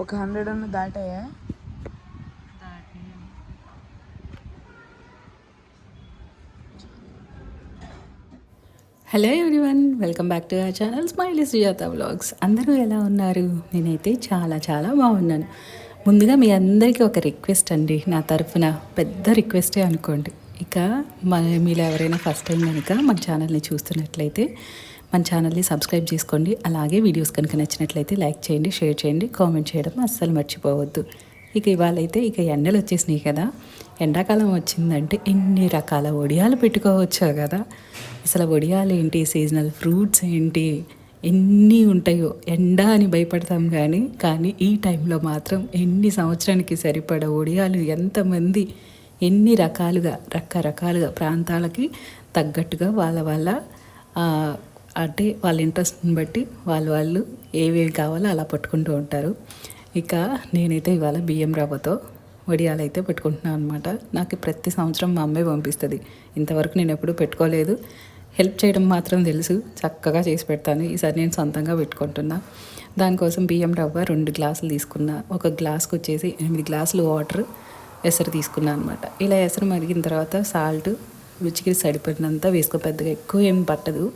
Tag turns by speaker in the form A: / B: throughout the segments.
A: ఒక 100 అన్న దాటాయా?
B: Hello everyone, welcome back to our channel smiley Sujatha vlogs. అందరూ ఎలా ఉన్నారు? నేనైతే చాలా చాలా బాగున్నాను. ముందుగా మీ అందరికీ ఒక రిక్వెస్ట్ అండి, నా తరఫున పెద్ద రిక్వెస్టే అనుకోండి. ఇక మీరు ఎవరైనా ఫస్ట్ టైం కనుక మన ఛానల్ని చూస్తున్నట్లయితే మన ఛానల్ని సబ్స్క్రైబ్ చేసుకోండి. అలాగే వీడియోస్ కనుక నచ్చినట్లయితే లైక్ చేయండి, షేర్ చేయండి, కామెంట్ చేయడం అస్సలు మర్చిపోవద్దు. ఇక ఇవాళైతే ఎండలు వచ్చేసినాయి కదా, ఎండాకాలం వచ్చిందంటే ఎన్ని రకాల వడియాలు పెట్టుకోవచ్చో కదా. అసలు వడియాలు ఏంటి, సీజనల్ ఫ్రూట్స్ ఏంటి, ఎన్ని ఉంటాయో. ఎండ అని భయపడతాం కానీ ఈ టైంలో మాత్రం ఎన్ని సంవత్సరానికి సరిపడ వడియాలు ఎంతమంది ఎన్ని రకరకాలుగా ప్రాంతాలకి తగ్గట్టుగా వాళ్ళ అంటే వాళ్ళ ఇంట్రెస్ట్ని బట్టి వాళ్ళు ఏవేవి కావాలో అలా పట్టుకుంటూ ఉంటారు. ఇక నేనైతే ఇవాళ బియ్యం రవ్వతో వడియాలు అయితే పెట్టుకుంటున్నాను అనమాట. నాకు ప్రతి సంవత్సరం మా అమ్మాయి పంపిస్తుంది. ఇంతవరకు నేను ఎప్పుడూ పెట్టుకోలేదు. హెల్ప్ చేయడం మాత్రం తెలుసు, చక్కగా చేసి పెడతాను. ఈసారి నేను సొంతంగా పెట్టుకుంటున్నా. దానికోసం బియ్యం రవ్వ 2 గ్లాసులు తీసుకున్నా. ఒక గ్లాస్కి వచ్చేసి 8 గ్లాసులు వాటర్, ఎసరు తీసుకున్నాను అనమాట. ఇలా ఎసరు మరిగిన తర్వాత సాల్ట్ రుచికి సరిపడినంత వేసుకో, పెద్దగా ఎక్కువ ఏం పట్టదు.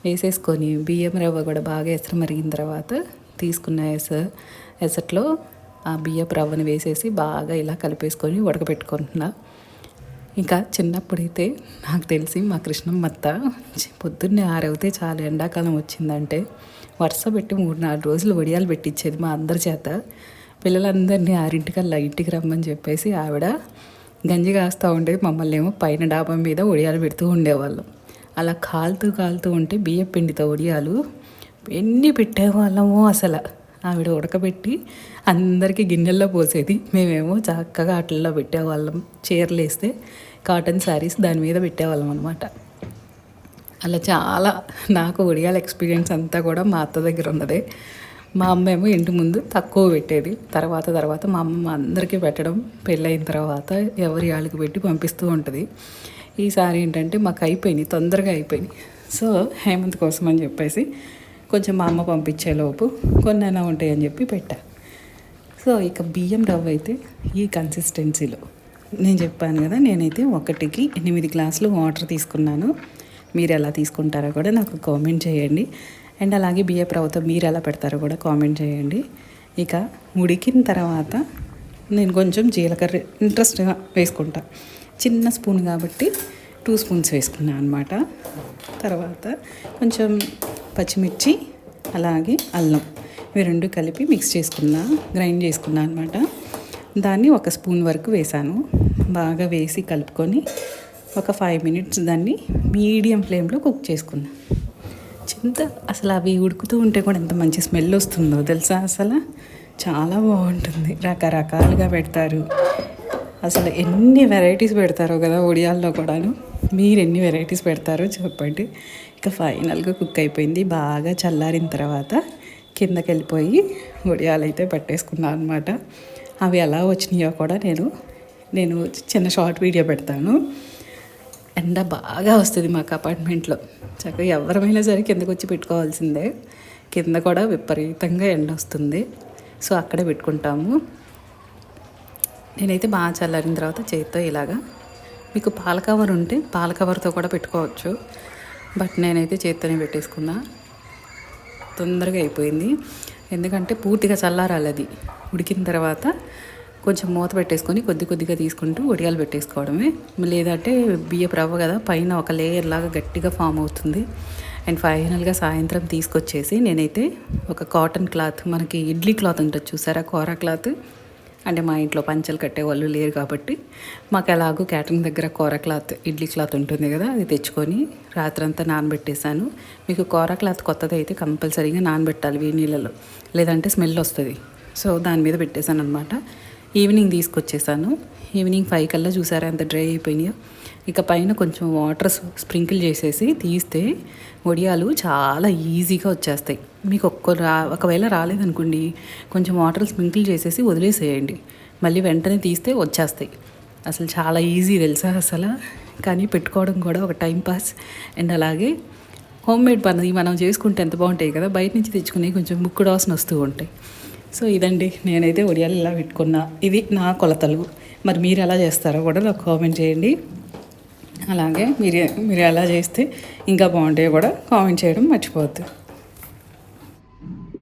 B: వేసేసుకొని బియ్యం రవ్వ కూడా బాగా ఎసరు మరిగిన తర్వాత తీసుకున్న ఎసట్లో ఆ బియ్యపు రవ్వని వేసేసి బాగా ఇలా కలిపేసుకొని ఉడకబెట్టుకుంటున్నా. ఇంకా చిన్నప్పుడైతే నాకు తెలిసి మా కృష్ణమ్మత్త పొద్దున్నే 6 అవుతే చాలు, ఎండాకాలం వచ్చిందంటే వరుస పెట్టి 3-4 రోజులు వడియాలు పెట్టించేది మా అందరి చేత. పిల్లలందరినీ 6 ఇంటికి రమ్మని చెప్పేసి ఆవిడ గంజి కాస్తూ ఉండేది. మమ్మల్ని ఏమో పైన డాబా మీద వడియాలు పెడుతూ ఉండేవాళ్ళం. అలా కాలుతూ ఉంటే బియ్యం పిండితో వడియాలు ఎన్ని పెట్టేవాళ్ళము. అసలు ఆవిడ ఉడకబెట్టి అందరికీ గిన్నెల్లో పోసేది. మేమేమో చక్కగా అట్లలో పెట్టేవాళ్ళం. చీరలు వేస్తే కాటన్ శారీస్ దాని మీద పెట్టేవాళ్ళం అనమాట. అలా చాలా నాకు వడియాల ఎక్స్పీరియన్స్ అంతా కూడా మా అత్త దగ్గర ఉన్నదే. మా అమ్మ ఏమో ఇంటి ముందు తక్కువ పెట్టేది. తర్వాత మా అమ్మ అందరికీ పెట్టడం, పెళ్ళైన తర్వాత ఎవరి వాళ్ళకి పెట్టి పంపిస్తూ ఉంటుంది. ఈసారి ఏంటంటే మాకు అయిపోయినాయి, తొందరగా అయిపోయినాయి. సో హేమంత్ కోసం అని చెప్పేసి కొంచెం మా అమ్మ పంపించేలోపు కొన్నైనా ఉంటాయని చెప్పి పెట్టా. సో ఇక బియ్యం రవ్వ అయితే ఈ కన్సిస్టెన్సీలో నేను చెప్పాను కదా, నేనైతే 1కి 8 గ్లాసులు వాటర్ తీసుకున్నాను. మీరు ఎలా తీసుకుంటారో కూడా నాకు కామెంట్ చేయండి. అండ్ అలాగే బియ్యం రవ్వతో మీరు ఎలా పెడతారో కూడా కామెంట్ చేయండి. ఇక ఉడికిన తర్వాత నేను కొంచెం జీలకర్ర ఇంట్రెస్ట్గా వేసుకుంటా. చిన్న స్పూన్ కాబట్టి 2 స్పూన్స్ వేసుకున్నాను అనమాట. తర్వాత కొంచెం పచ్చిమిర్చి అలాగే అల్లం ఇవి 2 కలిపి మిక్స్ గ్రైండ్ చేసుకున్నా అనమాట. దాన్ని 1 స్పూన్ వరకు వేసాను. బాగా వేసి కలుపుకొని ఒక 5 మినిట్స్ దాన్ని మీడియం ఫ్లేమ్లో కుక్ చేసుకున్నా. అసలు అవి ఉడుకుతూ ఉంటే కూడా ఎంత మంచి స్మెల్ వస్తుందో తెలుసా. అసలు చాలా బాగుంటుంది. రకరకాలుగా పెడతారు. అసలు ఎన్ని వెరైటీస్ పెడతారో కదా వడియాల్లో కూడాను. మీరు ఎన్ని వెరైటీస్ పెడతారో చెప్పండి. ఇక ఫైనల్గా కుక్ అయిపోయింది. బాగా చల్లారిన తర్వాత కిందకి వెళ్ళిపోయి వడియాలు అయితే పట్టేసుకున్నాను అనమాట. అవి ఎలా వచ్చినాయో కూడా నేను చిన్న షార్ట్ వీడియో పెడతాను. ఎండ బాగా వస్తుంది మాకు అపార్ట్మెంట్లో. చక్కగా ఎవరమైనా సరే కిందకు వచ్చి పెట్టుకోవాల్సిందే. కింద కూడా విపరీతంగా ఎండ వస్తుంది. సో అక్కడే పెట్టుకుంటాము. నేనైతే బాగా చల్లారిన తర్వాత చేతితో ఇలాగా, మీకు పాల కవర్ ఉంటే పాల కవర్తో కూడా పెట్టుకోవచ్చు. బట్ నేనైతే చేతితోనే పెట్టేసుకున్నా. తొందరగా అయిపోయింది. ఎందుకంటే పూర్తిగా చల్లారాలి. అది ఉడికిన తర్వాత కొంచెం మూత పెట్టేసుకొని కొద్దిగా తీసుకుంటూ వడియాలు పెట్టేసుకోవడమే. లేదంటే బియ్యపు రవ్వ కదా, పైన ఒక లేయర్ లాగా గట్టిగా ఫామ్ అవుతుంది. అండ్ ఫైనల్గా సాయంత్రం తీసుకొచ్చేసి నేనైతే ఒక కాటన్ క్లాత్, మనకి ఇడ్లీ క్లాత్ ఉంటుంది చూసారా, కోరా క్లాత్. అంటే మా ఇంట్లో పంచలు కట్టేవాళ్ళు లేరు కాబట్టి మాకు ఎలాగో క్యాటరింగ్ దగ్గర కోరా క్లాత్, ఇడ్లీ క్లాత్ ఉంటుంది కదా, అది తెచ్చుకొని రాత్రంతా నానబెట్టేశాను. మీకు కోరా క్లాత్ కొత్తది అయితే కంపల్సరీగా నానబెట్టాలి వేడి నీళ్ళలో, లేదంటే స్మెల్ వస్తుంది. సో దాని మీద పెట్టేశాను అనమాట. ఈవినింగ్ తీసుకొచ్చేసాను. ఈవినింగ్ 5 కల్లా చూసారా ఎంత డ్రై అయిపోయినాయో. ఇక పైన కొంచెం వాటర్ స్ప్రింకిల్ చేసేసి తీస్తే వడియాలు చాలా ఈజీగా వచ్చేస్తాయి. మీకు ఒకవేళ రాలేదనుకోండి, కొంచెం వాటర్ స్ప్రింకిల్ చేసేసి వదిలేసేయండి. మళ్ళీ వెంటనే తీస్తే వచ్చేస్తాయి. అసలు చాలా ఈజీ తెలుసా అసలు. కానీ పెట్టుకోవడం కూడా ఒక టైం పాస్. అండ్ అలాగే హోమ్ మేడ్ పని మనం చేసుకుంటే ఎంత బాగుంటాయి కదా. బయట నుంచి తెచ్చుకుని కొంచెం ముక్కుడు వాసన వస్తూ ఉంటాయి. సో ఇదండి, నేనైతే వడియాలు ఇలా పెట్టుకున్నా. ఇది నా కొలతలు. మరి మీరు ఎలా చేస్తారో కూడా నాకు కామెంట్ చేయండి. అలాగే మీరు ఎలా చేస్తే ఇంకా బాగుంటాయో కూడా కామెంట్ చేయడం మర్చిపోవద్దు.